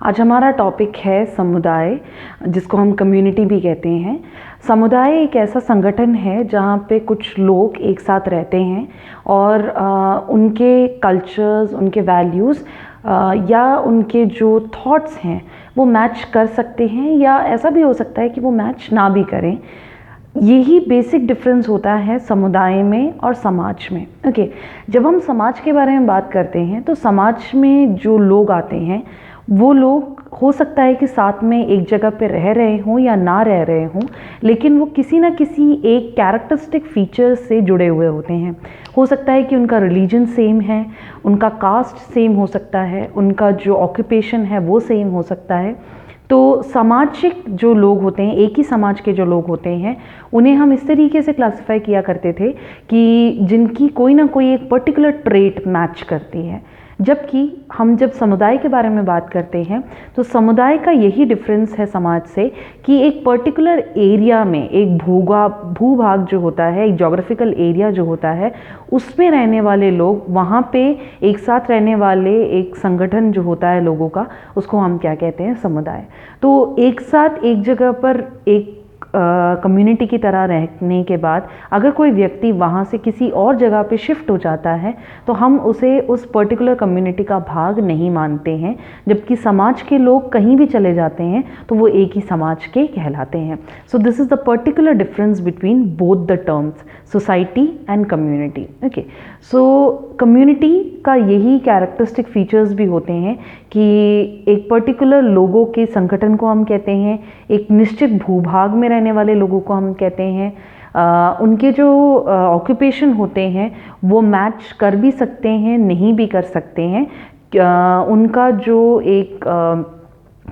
आज हमारा टॉपिक है समुदाय, जिसको हम कम्युनिटी भी कहते हैं। समुदाय एक ऐसा संगठन है जहाँ पे कुछ लोग एक साथ रहते हैं और उनके कल्चर्स, उनके वैल्यूज़ या उनके जो थॉट्स हैं वो मैच कर सकते हैं, या ऐसा भी हो सकता है कि वो मैच ना भी करें। यही बेसिक डिफरेंस होता है समुदाय में और समाज में। ओके, जब हम समाज के बारे में बात करते हैं तो समाज में जो लोग आते हैं वो लोग हो सकता है कि साथ में एक जगह पे रह रहे हों या ना रह रहे हों, लेकिन वो किसी ना किसी एक कैरेक्टरिस्टिक फीचर्स से जुड़े हुए होते हैं। हो सकता है कि उनका रिलीजन सेम है, उनका कास्ट सेम हो सकता है, उनका जो ऑक्यूपेशन है वो सेम हो सकता है। तो सामाजिक जो लोग होते हैं, एक ही समाज के जो लोग होते हैं, उन्हें हम इस तरीके से क्लासिफाई किया करते थे कि जिनकी कोई ना कोई एक पर्टिकुलर ट्रेट मैच करती है। जबकि हम जब समुदाय के बारे में बात करते हैं तो समुदाय का यही डिफरेंस है समाज से कि एक पर्टिकुलर एरिया में एक भूभाग जो होता है, एक जोग्राफिकल एरिया जो होता है, उसमें रहने वाले लोग, वहाँ पे एक साथ रहने वाले एक संगठन जो होता है लोगों का, उसको हम क्या कहते हैं, समुदाय। तो एक साथ एक जगह पर एक कम्युनिटी की तरह रहने के बाद अगर कोई व्यक्ति वहाँ से किसी और जगह पे शिफ्ट हो जाता है तो हम उसे उस पर्टिकुलर कम्युनिटी का भाग नहीं मानते हैं। जबकि समाज के लोग कहीं भी चले जाते हैं तो वो एक ही समाज के कहलाते हैं। So this is the particular difference between both the terms, society and community. Okay, so community का यही कैरेक्टरिस्टिक फीचर्स भी होते हैं कि एक पर्टिकुलर लोगों के संगठन को हम कहते हैं, एक निश्चित भूभाग में रहने वाले लोगों को हम कहते हैं। उनके जो ऑक्यूपेशन होते हैं वो मैच कर भी सकते हैं, नहीं भी कर सकते हैं। उनका जो एक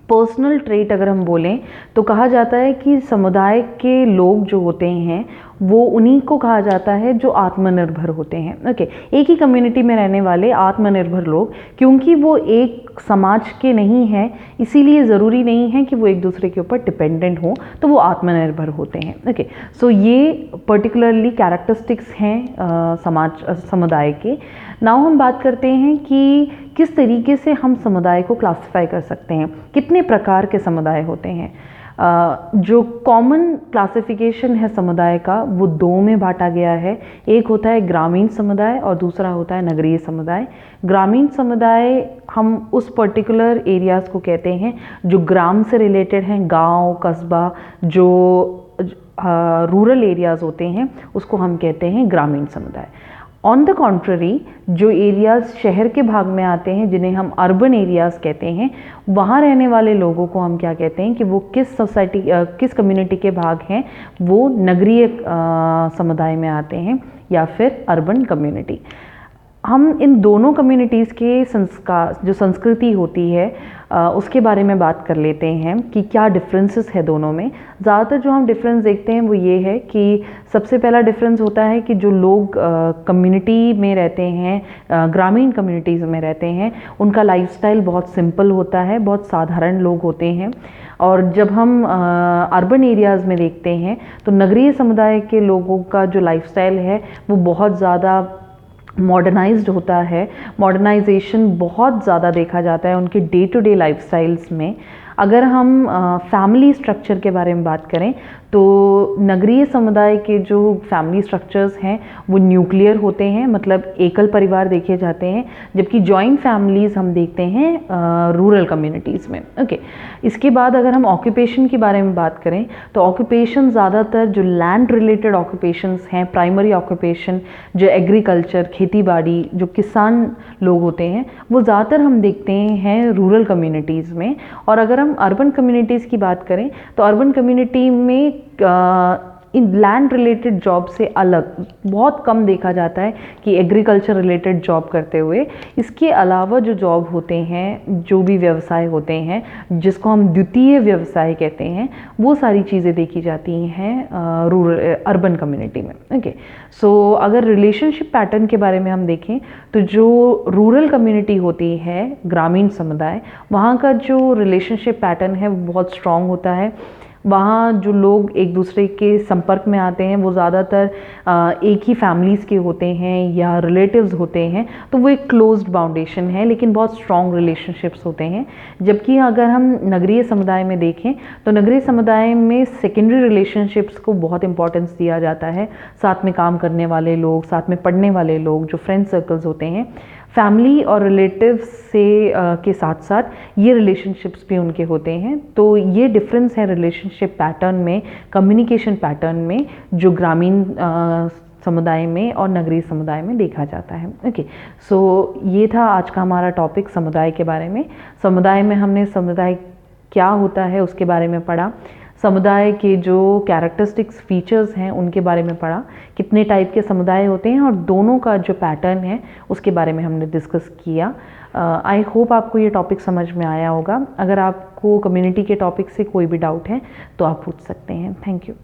पर्सनल ट्रेट अगर हम बोलें तो कहा जाता है कि समुदाय के लोग जो होते हैं वो उन्हीं को कहा जाता है जो आत्मनिर्भर होते हैं। ओके, एक ही कम्युनिटी में रहने वाले आत्मनिर्भर लोग, क्योंकि वो एक समाज के नहीं हैं, इसीलिए ज़रूरी नहीं है कि वो एक दूसरे के ऊपर डिपेंडेंट हों, तो वो आत्मनिर्भर होते हैं। ओके, सो ये पर्टिकुलरली कैरेक्टरिस्टिक्स हैं समुदाय के। नाउ हम बात करते हैं कि किस तरीके से हम समुदाय को क्लासिफाई कर सकते हैं, कितने प्रकार के समुदाय होते हैं। जो कॉमन क्लासिफिकेशन है समुदाय का वो दो में बांटा गया है। एक होता है ग्रामीण समुदाय और दूसरा होता है नगरीय समुदाय। ग्रामीण समुदाय हम उस पर्टिकुलर एरियाज़ को कहते हैं जो ग्राम से रिलेटेड हैं, गांव, कस्बा, जो रूरल एरियाज़ होते हैं उसको हम कहते हैं ग्रामीण समुदाय। ऑन द कॉन्ट्ररी, जो एरियाज़ शहर के भाग में आते हैं जिन्हें हम अर्बन एरियाज़ कहते हैं, वहाँ रहने वाले लोगों को हम क्या कहते हैं कि वो किस कम्युनिटी के भाग हैं, वो नगरीय समुदाय में आते हैं या फिर अर्बन कम्युनिटी। हम इन दोनों कम्युनिटीज़ के संस्कार, जो संस्कृति होती है, उसके बारे में बात कर लेते हैं कि क्या डिफरेंसेस है दोनों में। ज़्यादातर जो हम डिफरेंस देखते हैं वो ये है कि सबसे पहला डिफरेंस होता है कि जो लोग कम्युनिटी में रहते हैं, ग्रामीण कम्युनिटीज़ में रहते हैं, उनका लाइफस्टाइल बहुत सिंपल होता है, बहुत साधारण लोग होते हैं। और जब हम अर्बन एरियाज़ में देखते हैं तो नगरीय समुदाय के लोगों का जो लाइफस्टाइल है वो बहुत ज़्यादा मॉडर्नाइज्ड होता है। मॉडर्नाइजेशन बहुत ज़्यादा देखा जाता है उनके डे टू डे लाइफस्टाइल्स में। अगर हम फैमिली स्ट्रक्चर के बारे में बात करें तो नगरीय समुदाय के जो फैमिली स्ट्रक्चर्स हैं वो न्यूक्लियर होते हैं, मतलब एकल परिवार देखे जाते हैं, जबकि जॉइंट फैमिलीज़ हम देखते हैं रूरल कम्युनिटीज़ में। ओके, इसके बाद अगर हम ऑक्यूपेशन के बारे में बात करें तो ऑक्यूपेशन ज़्यादातर जो लैंड रिलेटेड ऑक्यूपेशंस हैं, प्राइमरी ऑक्यूपेशन जो एग्रीकल्चर, खेती बाड़ी, जो किसान लोग होते हैं, वो ज़्यादातर हम देखते हैं रूरल कम्युनिटीज़ में। और अगर हम अर्बन कम्युनिटीज़ की बात करें तो अर्बन कम्युनिटी में इन लैंड रिलेटेड जॉब से अलग बहुत कम देखा जाता है कि एग्रीकल्चर रिलेटेड जॉब करते हुए। इसके अलावा जो जॉब होते हैं, जो भी व्यवसाय होते हैं, जिसको हम द्वितीय व्यवसाय कहते हैं, वो सारी चीज़ें देखी जाती हैं रूरल अर्बन कम्युनिटी में। ओके, सो अगर रिलेशनशिप पैटर्न के बारे में हम देखें तो जो रूरल कम्युनिटी होती है, ग्रामीण समुदाय, वहाँ का जो रिलेशनशिप पैटर्न है वो बहुत स्ट्रॉन्ग होता है। वहाँ जो लोग एक दूसरे के संपर्क में आते हैं वो ज़्यादातर एक ही फैमिलीज़ के होते हैं या रिलेटिव्स होते हैं, तो वो एक क्लोज्ड बाउंडेशन है, लेकिन बहुत स्ट्रॉन्ग रिलेशनशिप्स होते हैं। जबकि अगर हम नगरीय समुदाय में देखें तो नगरीय समुदाय में सेकेंडरी रिलेशनशिप्स को बहुत इंपॉर्टेंस दिया जाता है। साथ में काम करने वाले लोग, साथ में पढ़ने वाले लोग, जो फ्रेंड सर्कल्स होते हैं, फैमिली और रिलेटिव्स से के साथ साथ ये रिलेशनशिप्स भी उनके होते हैं। तो ये डिफरेंस है रिलेशनशिप पैटर्न में, कम्युनिकेशन पैटर्न में, जो ग्रामीण समुदाय में और नगरीय समुदाय में देखा जाता है। ओके, सो ये था आज का हमारा टॉपिक समुदाय के बारे में। समुदाय में हमने समुदाय क्या होता है उसके बारे में पढ़ा, समुदाय के जो कैरेक्टरिस्टिक्स फीचर्स हैं उनके बारे में पढ़ा, कितने टाइप के समुदाय होते हैं और दोनों का जो पैटर्न है उसके बारे में हमने डिस्कस किया। आई होप आपको ये टॉपिक समझ में आया होगा। अगर आपको कम्युनिटी के टॉपिक से कोई भी डाउट है तो आप पूछ सकते हैं। Thank you.